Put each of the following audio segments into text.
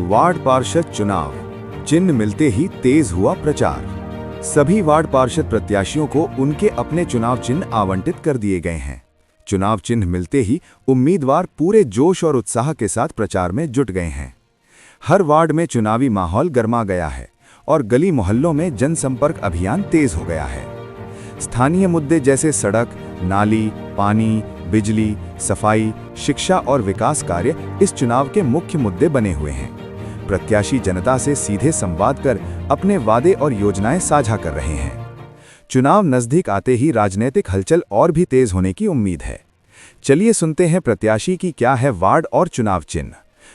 Ward पार्षद चुनाव, चिन्ह मिलते ही तेज हुआ प्रचार। सभी वार्ड पार्षद प्रत्याशियों को उनके अपने चुनाव चिन्ह आवंटित कर दिए गए हैं। चुनाव चिन्ह मिलते ही उम्मीदवार पूरे जोश और उत्साह के साथ प्रचार में जुट गए हैं। हर वार्ड में चुनावी माहौल गर्मा गया है और गली मोहल्लों में जनसंपर्क अभियान तेज हो गया है। स्थानीय मुद्दे जैसे सड़क, नाली, पानी, बिजली, सफाई, शिक्षा और विकास कार्य इस चुनाव के मुख्य मुद्दे बने हुए हैं। प्रत्याशी जनता से सीधे संवाद कर अपने वादे और योजनाएं साझा कर रहे हैं। चुनाव नजदीक आते ही राजनीतिक हलचल और भी तेज होने की उम्मीद है। चलिए सुनते हैं प्रत्याशी की क्या है वार्ड और चुनाव चिन्ह,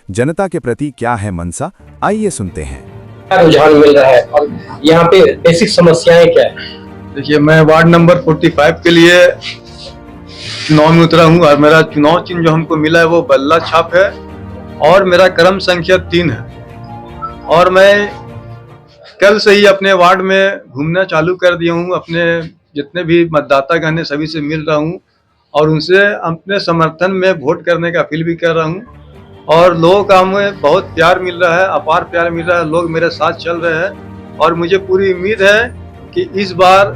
जनता के प्रति क्या है मनसा, आइए सुनते हैं। क्या रुझान मिल रहा है और यहाँ पे बेसिक समस्याएं क्या है? देखिए, मैं वार्ड नंबर 45 के लिए चुनाव में उतरा हूँ और मेरा चुनाव चिन्ह जो हमको मिला है वो बल्ला छाप है और मेरा क्रम संख्या 3 है। और मैं कल से ही अपने वार्ड में घूमना चालू कर दिया हूँ। अपने जितने भी मतदाता गण हैं सभी से मिल रहा हूँ और उनसे अपने समर्थन में वोट करने का अपील भी कर रहा हूँ। और लोगों का हमें बहुत प्यार मिल रहा है, अपार प्यार मिल रहा है। लोग मेरे साथ चल रहे हैं और मुझे पूरी उम्मीद है कि इस बार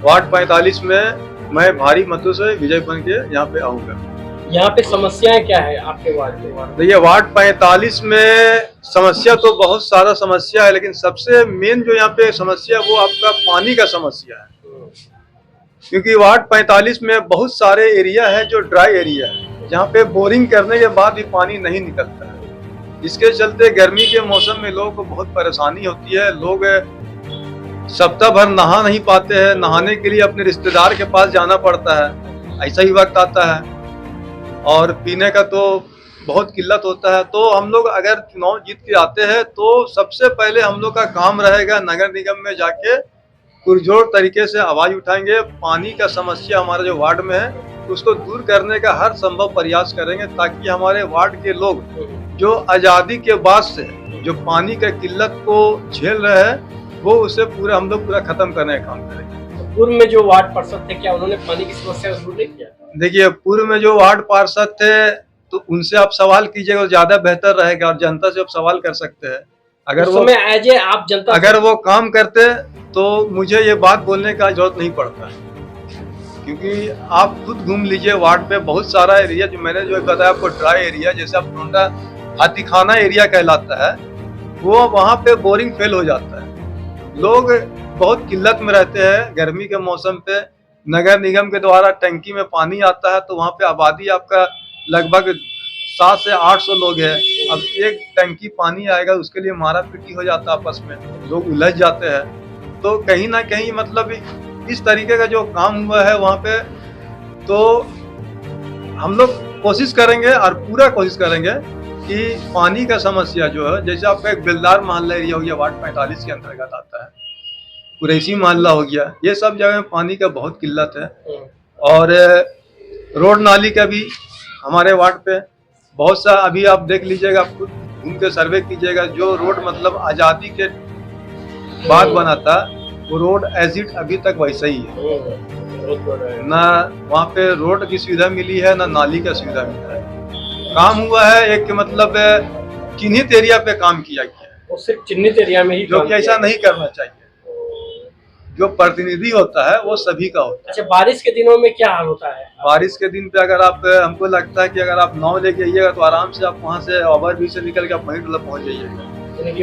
वार्ड 45 में मैं भारी मतों से विजय बन के यहाँ पे आऊँगा। यहाँ पे समस्याएं क्या है आपके वार्ड में? देखिए, वार्ड 45 में समस्या तो बहुत सारा समस्या है, लेकिन सबसे मेन जो यहाँ पे समस्या है वो आपका पानी का समस्या है। क्योंकि वार्ड 45 में बहुत सारे एरिया है जो ड्राई एरिया है, जहाँ पे बोरिंग करने के बाद भी पानी नहीं निकलता है। इसके चलते गर्मी के मौसम में लोगों को बहुत परेशानी होती है। लोग सप्ताह भर नहा नहीं पाते हैं, नहाने के लिए अपने रिश्तेदार के पास जाना पड़ता है, ऐसा ही वक्त आता है। और पीने का तो बहुत किल्लत होता है। तो हम लोग अगर चुनाव जीत के आते हैं तो सबसे पहले हम लोग का काम रहेगा नगर निगम में जाके पुरजोर तरीके से आवाज उठाएंगे। पानी का समस्या हमारे जो वार्ड में है उसको दूर करने का हर संभव प्रयास करेंगे, ताकि हमारे वार्ड के लोग जो आज़ादी के बाद से जो पानी का किल्लत को झेल रहे हैं वो उसे पूरा हम लोग पूरा खत्म करने का काम करेंगे। पूर्व में जो वार्ड पार्षद थे, क्या उन्होंने पानी की समस्या को दूर नहीं किया? देखिए, पूर्व में जो वार्ड पार्षद थे तो उनसे आप सवाल कीजिएगा, ज्यादा बेहतर रहेगा। और जनता से आप सवाल कर सकते हैं। अगर वो एज ए आप जनता अगर वो काम करते तो मुझे ये बात बोलने का जरूरत नहीं पड़ता है। क्योंकि आप खुद घूम लीजिए, वार्ड पे बहुत सारा एरिया जो मैंने जो बताया आपको ड्राई एरिया, जैसे आप टोंडा हाथीखाना एरिया कहलाता है, वो वहाँ पे बोरिंग फेल हो जाता है। लोग बहुत किल्लत में रहते हैं। गर्मी के मौसम पे नगर निगम के द्वारा टंकी में पानी आता है तो वहाँ पे आबादी आपका लगभग 700 से 800 लोग हैं। अब एक टंकी पानी आएगा उसके लिए मारा पीटी हो जाता है, आपस में लोग उलझ जाते हैं। तो कहीं ना कहीं मतलब इस तरीके का जो काम हुआ है वहाँ पे, तो हम लोग कोशिश करेंगे और पूरा कोशिश करेंगे कि पानी का समस्या जो है, जैसे आपका एक बेलदार मोहल्ला एरिया हो गया वार्ड 45 के अंतर्गत आता है, कुरैशी मोहल्ला हो गया, ये सब जगह में पानी का बहुत किल्लत है। और रोड नाली का भी हमारे वार्ड पे बहुत सा, अभी आप देख लीजिएगा, आप खुद घूम के सर्वे कीजिएगा, जो रोड मतलब आज़ादी के बाद बना था वो रोड एज इट अभी तक वैसा ही है। ना वहाँ पे रोड की सुविधा मिली है, ना नाली का सुविधा मिला है। काम हुआ है एक मतलब चिन्हित एरिया पे काम किया गया है, वो सिर्फ चिन्हित एरिया में ही, जो कि ऐसा नहीं करना चाहिए। जो प्रतिनिधि होता है वो सभी का होता है। अच्छा, बारिश के दिनों में क्या हाल होता है? बारिश के दिन पे अगर आप, हमको लगता है कि अगर आप नाव लेके आइएगा तो आराम से आप वहाँ से ओवरब्रिज से निकल के आप वहीं पहुँच जाइएगा।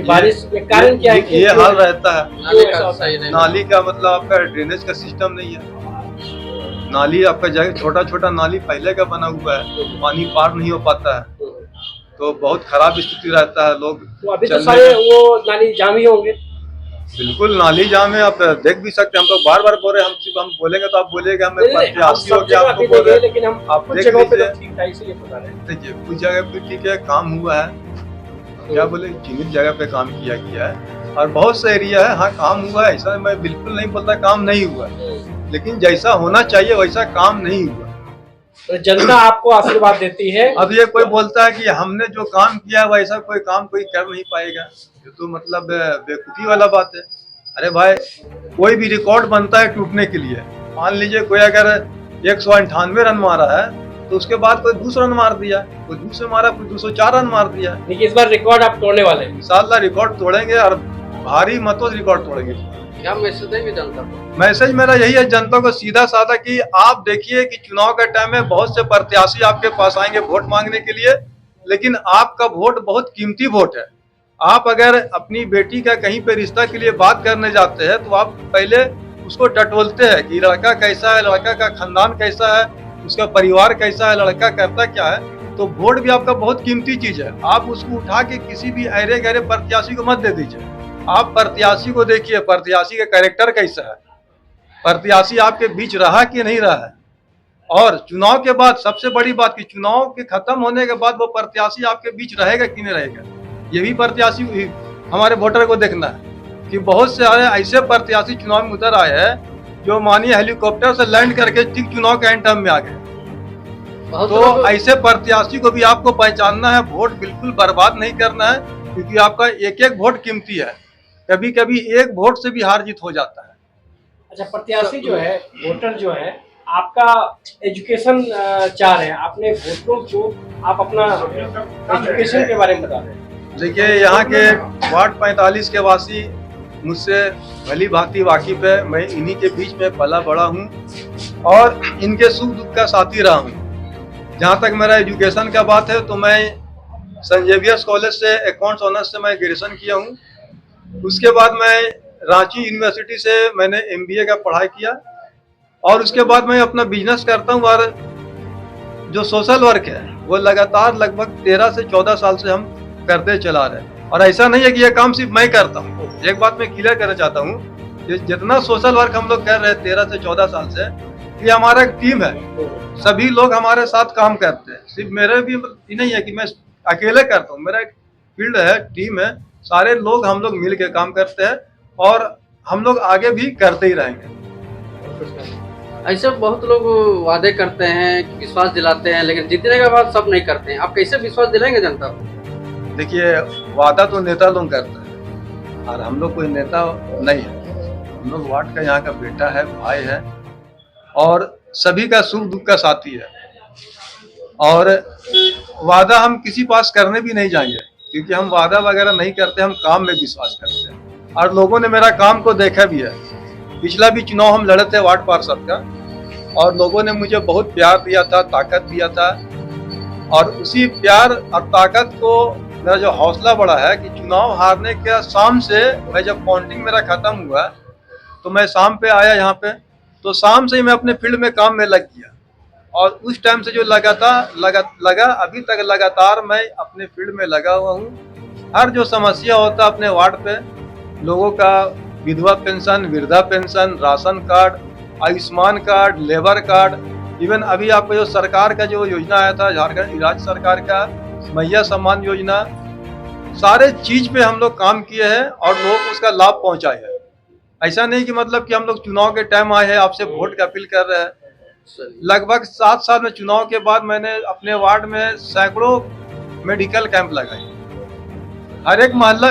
बारिश के कारण क्या है? ये हाल रहता है। नाली का मतलब आपका ड्रेनेज का सिस्टम नहीं है। नाली आपका जगह छोटा छोटा नाली पहले का बना हुआ है, पानी पार नहीं हो पाता है, तो बहुत खराब स्थिति रहता है। लोग तो अभी तो सारे वो नाली जाम ही होंगे। बिल्कुल नाली जाम है, आप देख भी सकते हैं। हम तो बार बार बोल रहे हैं, हम बोलेंगे तो आप बोलेगा हमें प्रत्याशी हो गया, आपको बोल रहे हैं, लेकिन हम आप देख लीजिए। देखिए, कुछ जगह पे ठीक है काम हुआ है, क्या बोले, चिन्हित जगह पे काम किया गया है और बहुत सा एरिया है हाँ काम हुआ है। ऐसा मैं बिल्कुल नहीं बोलता काम नहीं हुआ, लेकिन जैसा होना चाहिए वैसा काम नहीं हुआ। तो जनता आपको आशीर्वाद देती है। अब ये कोई बोलता है कि हमने जो काम किया है वैसा कोई काम कोई कर नहीं पाएगा, ये तो मतलब बेवकूफ़ी वाला बात है। अरे भाई, कोई भी रिकॉर्ड बनता है टूटने के लिए। मान लीजिए कोई अगर 198 रन मारा है तो उसके बाद कोई 200 रन मार दिया, कोई 200 मारा, कोई 204 रन मार दिया। देखिए इस बार रिकॉर्ड आप तोड़ने वाले हैं। इंशाल्लाह रिकॉर्ड तोड़ेंगे और भारी मतों से रिकॉर्ड तोड़ेंगे। क्या मैसेज देंगे जनता को? मैसेज मेरा यही है जनता को सीधा साधा कि आप देखिए कि चुनाव का टाइम में बहुत से प्रत्याशी आपके पास आएंगे वोट मांगने के लिए, लेकिन आपका वोट बहुत कीमती वोट है। आप अगर अपनी बेटी का कहीं पे रिश्ता के लिए बात करने जाते हैं तो आप पहले उसको टटोलते हैं कि लड़का कैसा है, लड़का का खानदान कैसा है, उसका परिवार कैसा है, लड़का करता क्या है। तो वोट भी आपका बहुत कीमती चीज है। आप उसको उठा के किसी भी अरे गहरे प्रत्याशी को मत दे दीजिए। आप प्रत्याशी को देखिए, प्रत्याशी का कैरेक्टर कैसा है, प्रत्याशी आपके बीच रहा कि नहीं रहा है। और चुनाव के बाद सबसे बड़ी बात कि चुनाव के खत्म होने के बाद वो प्रत्याशी आपके बीच रहेगा कि नहीं रहेगा, ये भी प्रत्याशी हमारे वोटर को देखना है। कि बहुत से ऐसे प्रत्याशी चुनाव में उतर आए हैं जो मानिए हेलीकॉप्टर से लैंड करके ठीक चुनाव के एंड टाइम में आ गए। तो ऐसे प्रत्याशी को भी आपको पहचानना है, वोट बिल्कुल बर्बाद नहीं करना है, क्योंकि आपका एक एक वोट कीमती है। कभी कभी एक वोट से भी हार जीत हो जाता है। अच्छा, प्रत्याशी जो है, वोटर जो है, आपका एजुकेशन चाह रहे हैं, अपने वोटरों को आप अपना एजुकेशन के बारे में बता रहे हैं। देखिए यहाँ के वार्ड 45 के वासी मुझसे भली भांति वाकिफ है। मैं इन्हीं के बीच में पला बड़ा हूँ और इनके सुख दुख का साथी रहा हूँ। जहाँ तक मेरा एजुकेशन का बात है तो मैं सेंट जेवियर्स कॉलेज से अकाउंट्स ऑनर्स से मैं ग्रेजुएशन किया हूँ। उसके बाद मैं रांची यूनिवर्सिटी से मैंने MBA का पढ़ाई किया और उसके बाद मैं अपना बिजनेस करता हूँ। और जो सोशल वर्क है वो लगातार लगभग 13 से 14 साल से हम करते चला रहे हैं। और ऐसा नहीं है कि ये काम सिर्फ मैं करता हूँ। एक बात मैं क्लियर करना चाहता हूँ, जितना सोशल वर्क हम लोग कर रहे हैं 13 से 14 साल से, ये हमारा एक टीम है। सभी लोग हमारे साथ काम करते हैं। सिर्फ मेरे भी नहीं है कि मैं अकेले करता हूँ, मेरा एक फील्ड है, टीम है, सारे लोग हम लोग मिल के काम करते हैं और हम लोग आगे भी करते ही रहेंगे। ऐसे बहुत लोग वादे करते हैं, विश्वास दिलाते हैं, लेकिन जीतने के बाद सब नहीं करते हैं। आप कैसे विश्वास दिलाएंगे जनता को? देखिए, वादा तो नेता लोग करते हैं और हम लोग कोई नेता नहीं है। हम लोग वार्ड का यहाँ का बेटा है, भाई है और सभी का सुख दुख का साथी है। और वादा हम किसी पास करने भी नहीं जाएंगे, क्योंकि हम वादा वगैरह नहीं करते, हम काम में विश्वास करते हैं। और लोगों ने मेरा काम को देखा भी है। पिछला भी चुनाव हम लड़े थे वार्ड पार्षद का और लोगों ने मुझे बहुत प्यार दिया था, ताकत दिया था। और उसी प्यार और ताकत को मेरा जो हौसला बढ़ा है कि चुनाव हारने के शाम से मैं जब काउंटिंग मेरा खत्म हुआ तो मैं शाम पे आया यहाँ पे, तो शाम से ही मैं अपने फील्ड में काम में लग गया। और उस टाइम से जो लगा अभी तक लगातार मैं अपने फील्ड में लगा हुआ हूँ। हर जो समस्या होता अपने वार्ड पे, लोगों का विधवा पेंशन, वृद्धा pension, ration card, Ayushman card, labour card, even अभी आपको जो सरकार का जो योजना आया था झारखंड राज्य सरकार का मैया सम्मान योजना, सारे चीज पे हम लोग काम किए हैं और लोगों को उसका लाभ पहुंचाए हैं। ऐसा नहीं कि मतलब कि हम लोग चुनाव के टाइम आए हैं आपसे वोट का अपील कर रहे हैं। लगभग 7 साल में चुनाव के बाद मैंने अपने वार्ड में सैकड़ों मेडिकल कैंप लगाए। हर एक मोहल्ला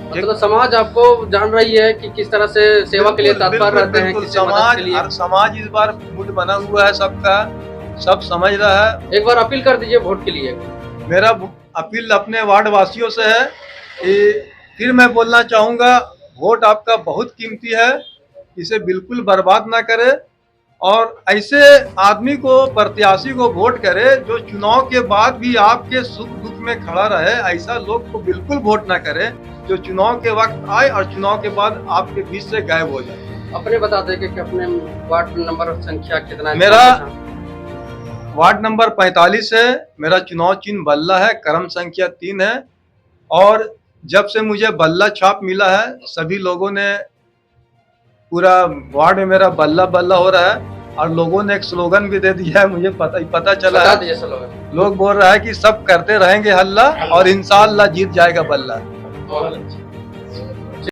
मतलब समाज आपको जान रही है कि किस तरह से सेवा के लिए तत्पर रहते हैं, किसी मदद के लिए। समाज इस बार मुठ बना हुआ है सबका, सब समझ रहा है। एक बार अपील कर दीजिए वोट के लिए। मेरा अपील अपने वार्ड वासियों से है कि फिर मैं बोलना चाहूँगा, वोट आपका बहुत कीमती है, इसे बिल्कुल बर्बाद ना करे। और ऐसे आदमी को, प्रत्याशी को वोट करे जो चुनाव के बाद भी आपके सुख दुख में खड़ा रहे। ऐसा लोग को बिल्कुल वोट ना करे जो चुनाव के वक्त आए और चुनाव के बाद आपके बीच से गायब हो जाए। अपने बता दें कि अपने वार्ड नंबर संख्या कितना है? मेरा वार्ड नंबर 45 है, मेरा चुनाव चिन्ह बल्ला है, क्रम संख्या 3 है। और जब से मुझे बल्ला छाप मिला है, सभी लोगों ने, पूरा वार्ड में मेरा बल्ला बल्ला हो रहा है। और लोगों ने एक स्लोगन भी दे दिया है, मुझे पता चला है। लोग बोल रहा है कि सब करते रहेंगे हल्ला और इंशाअल्लाह जीत जाएगा बल्ला।